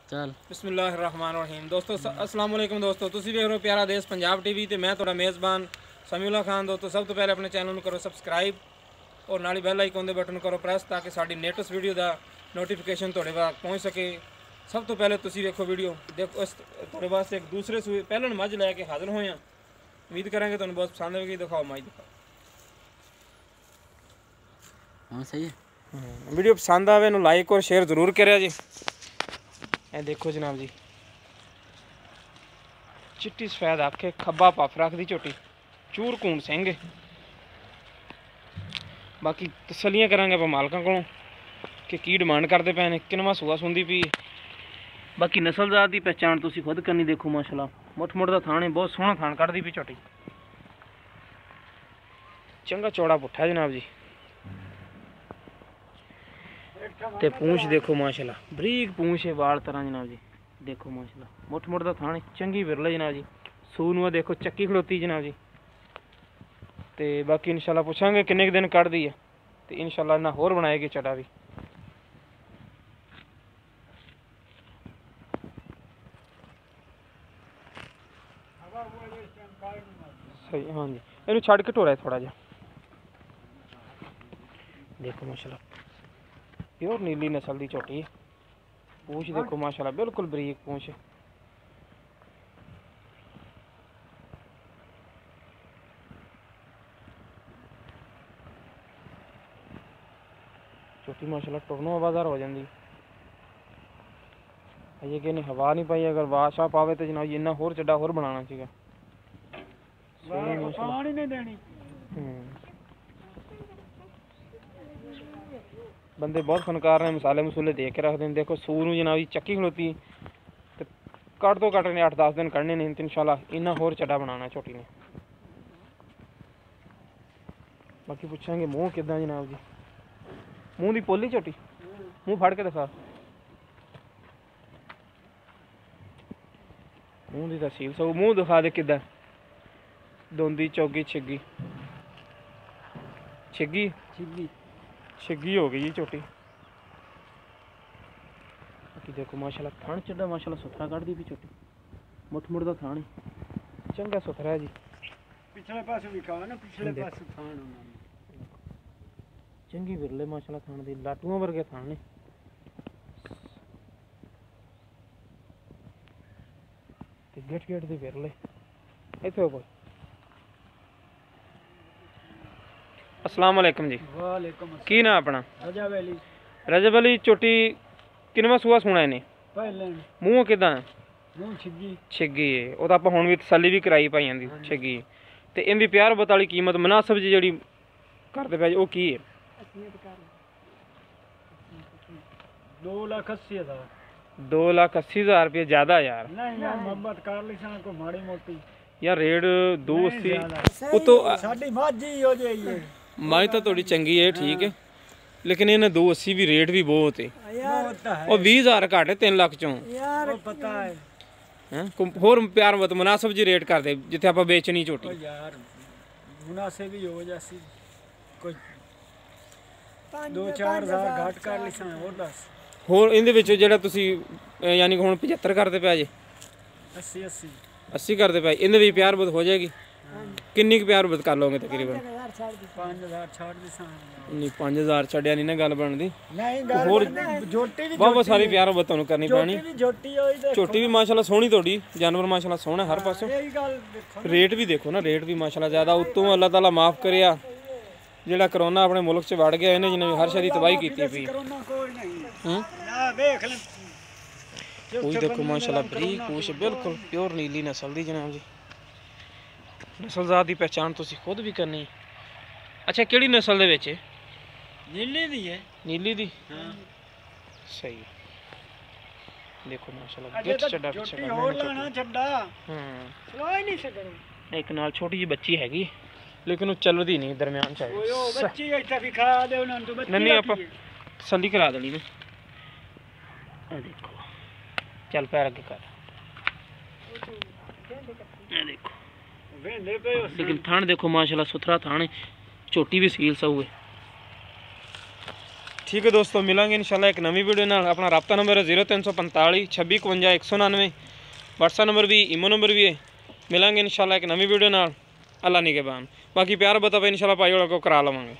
चल बिस्मिल्लाहिर्रहमानिर्रहीम। दोस्तों अस्सलाम वालेकुम। दोस्तों तुसी देख रहे हो प्यारा देश पंजाब टीवी ते मैं तुहाडा मेज़बान समीउल्ला खान। दोस्तों सब तो पहले अपने चैनल में करो सबसक्राइब और नाली बैल आइकन दे बटन करो प्रेस ताकि साडी लेटेस्ट वीडियो का नोटिफिकेशन तुहाडे तक पहुँच सके। सब तो पहले तुसी देखो वीडियो देखो। इस तुहाडे वास्ते एक दूसरे सूए पहले मझ लैके हाजिर होए हैं। उम्मीद करेंगे तुहानू बहुत पसंद आएगी। दिखाओ मझ दिखाओ। हाँ सही है। वीडियो पसंद आवे इन्हू लाइक और शेयर जरूर करें जी। ए देखो जनाब जी, चिट्टी सफेद आखे खब्बा पफ रखदी झोटी चूर कून सिंह। बाकी तसलियां करांगे आप मालकां कोलों कि की डिमांड करते पे ने, किनवा सूआ सुंदी पी। बाकी नस्ल जात की पहचान तुसी खुद करनी। देखो माशाल्लाह मुठ मुठ दा थान है, बहुत सोहना थान कढ़दी पी झोटी। चंगा चौड़ा पुट्ठा है जनाब जी। ते पूंछ देखो माशाल्लाह बरीक पूंछ है, वाल तरह जनाब जी। देखो माशाल्लाह मुठ मुठ दा थान चंगी विरले जनाब जी। सूनुआ देखो चक्की खड़ोती जनाब जी। ते बाकी इंशाल्लाह पुछांगे किन्ने दिन कढ़दी है ते इंशाल्लाह ना होर बनाएगी चटा भी। सही हाँ जी, इन्हू छड़ के टोरा है थोड़ा जा। देखो माशाल्लाह प्योर नीली नस्ल की झोटी है। पूंछ देखो माशाल्लाह बिल्कुल बरीक पूंछ है। झोटी माशाल्लाह टुरनों आवाज़ार हो जाती। अजे कि हवा नहीं पाई, अगर वाशा पावे तो जनाब इन्ना होर चड्डा होर बनाना चाहिए। पानी नहीं देनी। बंदे बहुत फनकार ने, मसाले मसूले दे के रख दें। देखो सूर में जनाब चक्की खड़ोती तो कट तो कट ने 8-10 दिन कढ़ने नहीं तो इंशाल्लाह इन्ना होर चड्डा बनाना छोटी ने। बाकी पूछांगे मूँह किदा जनाब जी। मूँह की पोली झोटी, मूँह फड़ के दिखा। मूँह की तहसील सो मूँह दिखा दे किदा। दोंदी चौगी छिग्गी छिग्गी छिग्गी छिग्गी हो गई जी झोटी। बाकी देखो माशाल्लाह थान चड्डा माशाल्लाह सुथरा कढ़दी भी झोटी। मुठ मुठ दा थान चंगा सुथरा है जी। पिछले पास भी कहा ना, पिछले पास थान चंगी विरले माशाल्लाह थान दी लाटूआं वर्गे थान ने। ते गेट गेट दे विरले इत्थे कोई। अस्सलाम वालेकुम जी। वालेकुम की ना अपना? रजब अली। रजब अली झोटी किनवा सूआ सुना इन्हें? पहले मूँह किदा है? मूँह छिग्गी छिग्गी है। वो तो आप हुण भी तसल्ली भी कराई भाइयों दी छिग्गी। ते इनदी प्यार बताली कीमत मुनासिब जी जिहड़ी करदे पे वो की है? 2,80,000। 2,80,000 रुपये ज़्यादा यार। नहीं यार मोहब्बत कर ली सा को माड़ी मोटी यार रेट 280 उतो साडी माजी हो जाइए। माई तो थोड़ी चंगी है ठीक है, लेकिन इन्हें 280 भी रेट भी बहुत है। और 20,000 घट है 3 लाख चों यार पता है हैं। होर प्यार मत मुनासिब जी रेट कर दे जिथे आप बेचनी झोटी। यार मुनासिब ही हो जासी कोई 2-4 हज़ार घट कर ली सा और दस होर इहदे विच जेहड़ा तुसी यानी कि हुण 75 करदे पे जे 80 करदे पे इहदे भी प्यार बहुत हो जाएगी। किन्नी प्यार बहुत कर लोगे तकरीबन? 5,000 छाड़ दी सा नहीं 5,000 छड़िया नहीं ना गल बनदी। नहीं गल झोटी भी बहुत सारी प्यार बहुत तुहानू करनी पैनी। झोटी होई ते झोटी भी माशाल्लाह सोहनी थोड़ी, जानवर माशाल्लाह सोहना हर पासों। यही गल देखो रेट भी देखो ना, रेट भी माशाल्लाह ज़्यादा। उत्तों अल्लाह ताला माफ़ करिया जेड़ा करोना अपने मुल्क च वड़ गया, इन्हें जिन्हें हर शरी तबाही की पी। कोरोना कोई नहीं ना देख ले। पूछ देखो माशाल्लाह बरीक पूछ बिल्कुल प्योर नीली नस्ल दी जनाब जी। नस्ल जात की पहचान तुसी खुद भी करनी है। अच्छा केड़ी नस्ल दे विच? नीली दी है। नीली दी हां सही है। देखो माशाल्लाह गिट चड्डा पीछे छोटी और लाना चड्डा कोई नहीं सकदा। एक नाल छोटी जी बच्ची हैगी लेकिन वो चलदी नहीं दरम्यान चाहिए। ओए बच्ची इत्थे भी खा दे उन्हां तो बच्ची नहीं आप तसल्ली करा देनी ने। ए देखो चल पैर अगे कर। ए देखो वेंदे पे लेकिन थान देखो माशाल्लाह सुथरा थान है। छोटी भी सील सऊ है। ठीक है दोस्तों, मिलेंगे इंशाल्लाह एक नवी वीडियो नाल। अपना रब्ता नंबर है 0345 26 51 199। व्हाट्सएप नंबर भी, ईमो नंबर भी है। मिलेंगे इंशाल्लाह एक नवी वीडियो नाल। अल्लाह निगहबान। बाकी प्यार बताओ इंशाल्लाह भाई को करा लवांगे।